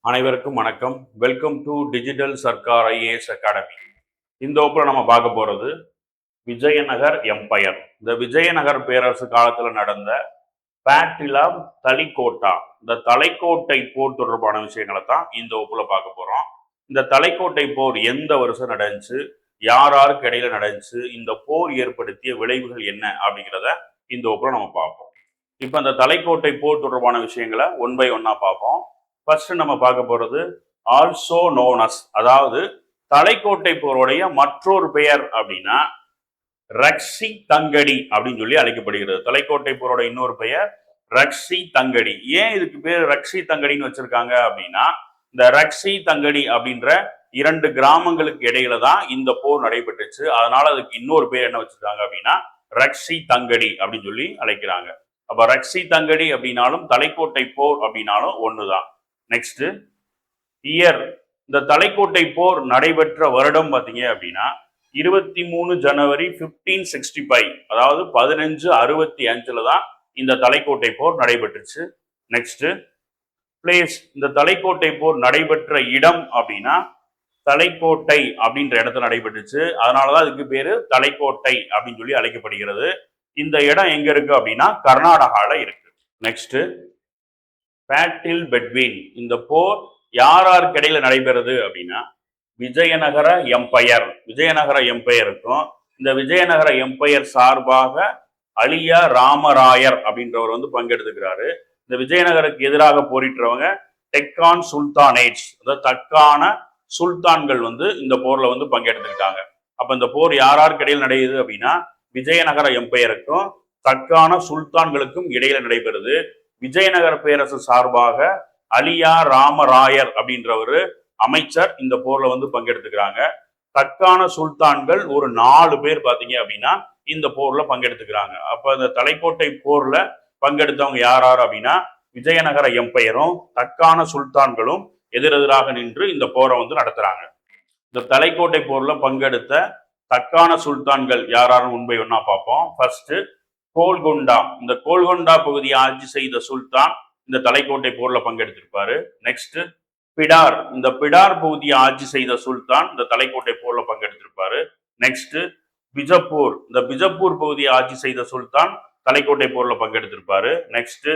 அனைவருக்கும் வணக்கம். Welcome to digital Sarkar IAS academy. இந்த வகுப்புல நம்ம பார்க்க போறது விஜயநகர் எம்பையர். இந்த விஜயநகர் பேரரசு காலத்துல நடந்த பேட்டில் ஆஃப் தலிகோட்டா, இந்த தலைக்கோட்டை போர் தொடர்பான விஷயங்களை தான் இந்த வகுப்புல பார்க்க போறோம். இந்த தலைக்கோட்டை போர் எந்த வருஷம் நடந்துச்சு, யார் யாருக்கு இடையில நடந்துச்சு, இந்த போர் ஏற்படுத்திய விளைவுகள் என்ன அப்படிங்கிறத இந்த வகுப்புல நம்ம பார்ப்போம். இப்ப இந்த தலைக்கோட்டை போர் தொடர்பான விஷயங்களை ஒன் பை ஒன்னா பார்ப்போம். ஃபர்ஸ்ட் நம்ம பார்க்க போறது ஆல்சோ நோனஸ், அதாவது தலைக்கோட்டை போருடைய மற்றொரு பெயர் அப்படின்னா ரக்ஷி தங்கடி அப்படின்னு சொல்லி அழைக்கப்படுகிறது. தலைக்கோட்டை போரோட இன்னொரு பெயர் ரக்ஷி தங்கடி. ஏன் இதுக்கு பேர் ரக்ஷி தங்கடின்னு வச்சிருக்காங்க அப்படின்னா, இந்த ரக்ஷி தங்கடி அப்படின்ற இரண்டு கிராமங்களுக்கு இடையில தான் இந்த போர் நடைபெற்றுச்சு. அதனால அதுக்கு இன்னொரு பேர் என்ன வச்சிருக்காங்க அப்படின்னா ரக்ஷி தங்கடி அப்படின்னு சொல்லி அழைக்கிறாங்க. அப்ப ரக்ஷி தங்கடி அப்படின்னாலும் தலைக்கோட்டை போர் அப்படின்னாலும் ஒண்ணுதான். நெக்ஸ்ட் இயர், இந்த தலைக்கோட்டை போர் நடைபெற்ற வருடம் பார்த்தீங்க அப்படின்னா 23 ஜனவரி 1565, அதாவது 1565 தான் இந்த தலைக்கோட்டை போர் நடைபெற்றுச்சு. நெக்ஸ்ட் பிளேஸ், இந்த தலைக்கோட்டை போர் நடைபெற்ற இடம் அப்படின்னா தலைக்கோட்டை அப்படின்ற இடத்துல நடைபெற்றுச்சு. அதனாலதான் இதுக்கு பேரு தலைக்கோட்டை அப்படின்னு சொல்லி அழைக்கப்படுகிறது. இந்த இடம் எங்க இருக்கு அப்படின்னா கர்நாடகால இருக்கு. நெக்ஸ்ட் பேட்டில் பெட்வீன், இந்த போர் யார் யாருக்கு இடையில நடைபெறுது அப்படின்னா விஜயநகர எம்பையர், விஜயநகர எம்பையருக்கும் இந்த விஜயநகர எம்பையர் சார்பாக அலியா ராமராயர் அப்படின்றவர் வந்து பங்கெடுத்துக்கிறாரு. இந்த விஜயநகருக்கு எதிராக போரிட்டவங்க டெக்கான் சுல்தானேட்ஸ், அதாவது தக்கான சுல்தான்கள் வந்து இந்த போர்ல வந்து பங்கெடுத்துக்கிட்டாங்க. அப்ப இந்த போர் யார் யாருக்கு இடையில நடையுது அப்படின்னா விஜயநகர எம்பையருக்கும் தக்கான சுல்தான்களுக்கும் இடையில நடைபெறுது. விஜயநகர பேரரசு சார்பாக அலியா ராமராயர் அப்படின்றவர் அமைச்சர் இந்த போர்ல வந்து பங்கெடுத்துக்கிறாங்க. தக்கான சுல்தான்கள் ஒரு 4 பேர் பாத்தீங்க அப்படின்னா இந்த போர்ல பங்கெடுத்துக்கிறாங்க. அப்ப இந்த தலைக்கோட்டை போர்ல பங்கெடுத்தவங்க யார் யார் அப்படின்னா விஜயநகர எம்பையரும் தக்கான சுல்தான்களும் எதிரெதிராக நின்று இந்த போரை வந்து நடத்துறாங்க. இந்த தலைக்கோட்டை போர்ல பங்கெடுத்த தக்கான சுல்தான்கள் யாரும் உண்மை ஒன்னா பார்ப்போம். ஃபர்ஸ்ட் கோல்கொண்டா, இந்த கோல்கொண்டா பகுதியை ஆட்சி செய்த சுல்தான் இந்த தலைக்கோட்டை போர்ல பங்கெடுத்திருப்பாரு. நெக்ஸ்ட் பிடார், இந்த பிடார் பகுதியை ஆட்சி செய்த சுல்தான் இந்த தலைக்கோட்டை போர்ல பங்கெடுத்திருப்பாரு. நெக்ஸ்ட் பிஜப்பூர், இந்த பிஜப்பூர் பகுதியை ஆட்சி செய்த சுல்தான் தலைக்கோட்டை போர்ல பங்கெடுத்திருப்பாரு. நெக்ஸ்ட்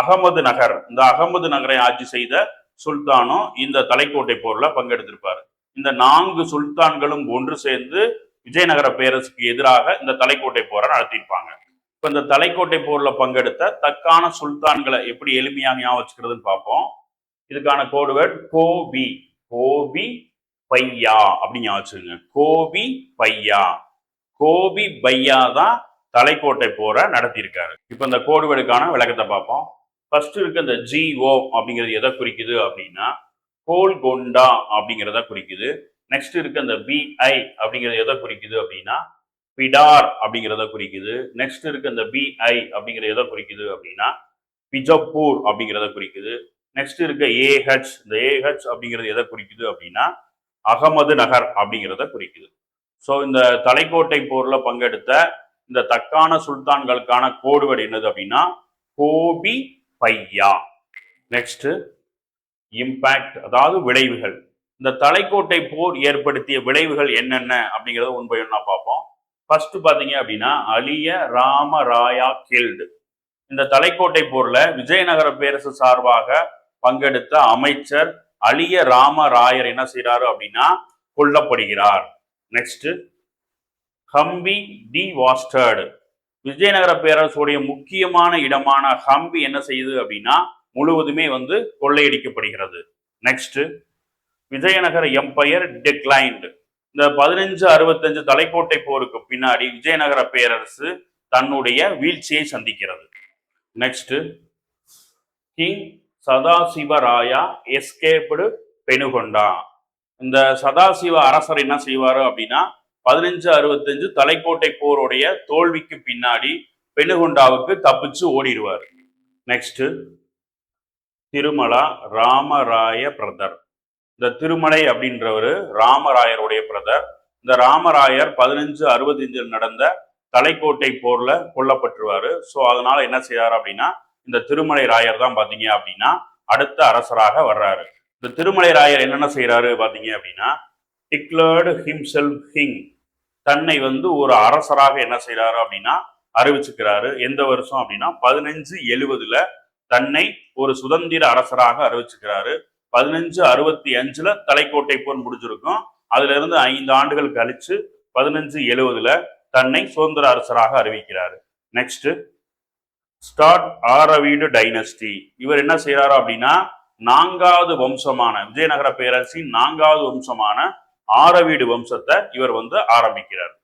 அகமது நகர், இந்த அகமது நகரை ஆட்சி செய்த சுல்தானும் இந்த தலைக்கோட்டை போர்ல பங்கெடுத்திருப்பாரு. இந்த 4 சுல்தான்களும் ஒன்று சேர்ந்து விஜயநகர பேரரசுக்கு எதிராக இந்த தலைக்கோட்டை போரை நடத்தியிருப்பாங்க. இப்ப இந்த தலைக்கோட்டை போர்ல பங்கெடுத்த தக்கான சுல்தான்களை எப்படி எளிமையாக ஞாபகம் வச்சுக்கிறதுன்னு பார்ப்போம். இதுக்கான கோடு வேர்ட் கோபி, கோபி பையா அப்படின்னு வச்சுருங்க. கோபி பையா, கோபி பையா தான் தலைக்கோட்டை போரை நடத்தியிருக்காரு. இப்ப இந்த கோடு வேர்டுக்கான விளக்கத்தை பார்ப்போம். ஃபர்ஸ்ட் இருக்க இந்த ஜிஓ அப்படிங்கிறது எதை குறிக்குது அப்படின்னா கோல்கொண்டா அப்படிங்கிறத குறிக்குது. நெக்ஸ்ட் இருக்க இந்த பிஐ அப்படிங்கிறது எதை குறிக்குது அப்படின்னா பிடார் அப்படிங்கிறத குறிக்குது. நெக்ஸ்ட் இருக்க இந்த பிஐ அப்படிங்கிறது எதை குறிக்குது அப்படின்னா பிஜப்பூர் அப்படிங்கிறத குறிக்குது. நெக்ஸ்ட் இருக்க ஏஹெச், இந்த ஏஹெச் அப்படிங்கிறது எதை குறிக்குது அப்படின்னா அகமது நகர் அப்படிங்கிறத குறிக்குது. ஸோ இந்த தலைக்கோட்டை போர்ல பங்கெடுத்த இந்த தக்கான சுல்தான்களுக்கான கோடுவேர்டு என்னது அப்படின்னா கோபி பையா. நெக்ஸ்ட் இம்பாக்ட், அதாவது விளைவுகள். இந்த தலைக்கோட்டை போர் ஏற்படுத்திய விளைவுகள் என்னென்ன அப்படிங்கிறத ஒன் பை ஒன்னா பார்ப்போம். ஃபர்ஸ்ட் பாத்தீங்க அப்படின்னா அலிய ராமராயா கில்டு. இந்த தலைக்கோட்டை போர்ல விஜயநகர பேரரசு சார்பாக பங்கெடுத்த அமைச்சர் அலிய ராமராயர் என்ன செய்யறாரு அப்படின்னா கொல்லப்படுகிறார். நெக்ஸ்ட் ஹம்பி டி வாஸ்டர்டு, விஜயநகர பேரரசுடைய முக்கியமான இடமான ஹம்பி என்ன செய்யுது அப்படின்னா முழுவதுமே வந்து கொள்ளையடிக்கப்படுகிறது. நெக்ஸ்ட் விஜயநகர எம்பையர் டிக்ளைன்டு, இந்த 1565 தலைக்கோட்டை போருக்கு பின்னாடி விஜயநகர பேரரசு தன்னுடைய வீழ்ச்சியை சந்திக்கிறது. நெக்ஸ்ட் கிங் சதாசிவராயா எஸ்கேப்டு பெனுகொண்டா, இந்த சதாசிவ அரசர் என்ன செய்வாரு அப்படின்னா 1565 தலைக்கோட்டை போருடைய தோல்விக்கு பின்னாடி பெனுகொண்டாவுக்கு தப்பிச்சு ஓடிடுவார். நெக்ஸ்ட் திருமலா ராமராய பிரதர், இந்த திருமலை அப்படின்றவர் ராமராயருடைய பிரதர். இந்த ராமராயர் 1565 நடந்த தலைக்கோட்டை போர்ல கொல்லப்பட்டுருவாரு. ஸோ அதனால என்ன செய்யறாரு அப்படின்னா இந்த திருமலை ராயர் தான் பாத்தீங்க அப்படின்னா அடுத்த அரசராக வர்றாரு. இந்த திருமலை ராயர் என்னென்ன செய்யறாரு பாத்தீங்க அப்படின்னா, டிக்ளர்டு ஹிம்செல்ஃப் கிங், தன்னை ஒரு அரசராக என்ன செய்யறாரு அப்படின்னா அறிவிச்சுக்கிறாரு. எந்த வருஷம் அப்படின்னா 1570 தன்னை ஒரு சுதந்திர அரசராக அறிவிச்சுக்கிறாரு. 1565 தலைக்கோட்டை போர் முடிஞ்சிருக்கும். அதுல இருந்து 5 ஆண்டுகள் கழிச்சு 1570 தன்னை சுதந்திர அரசராக அறிவிக்கிறாரு. Next, start Aravidu dynasty. இவர் என்ன செய்யறாரு அப்படின்னா, 4வது வம்சமான விஜயநகர பேரரசின் 4வது வம்சமான ஆரவீடு வம்சத்தை இவர் ஆரம்பிக்கிறார்.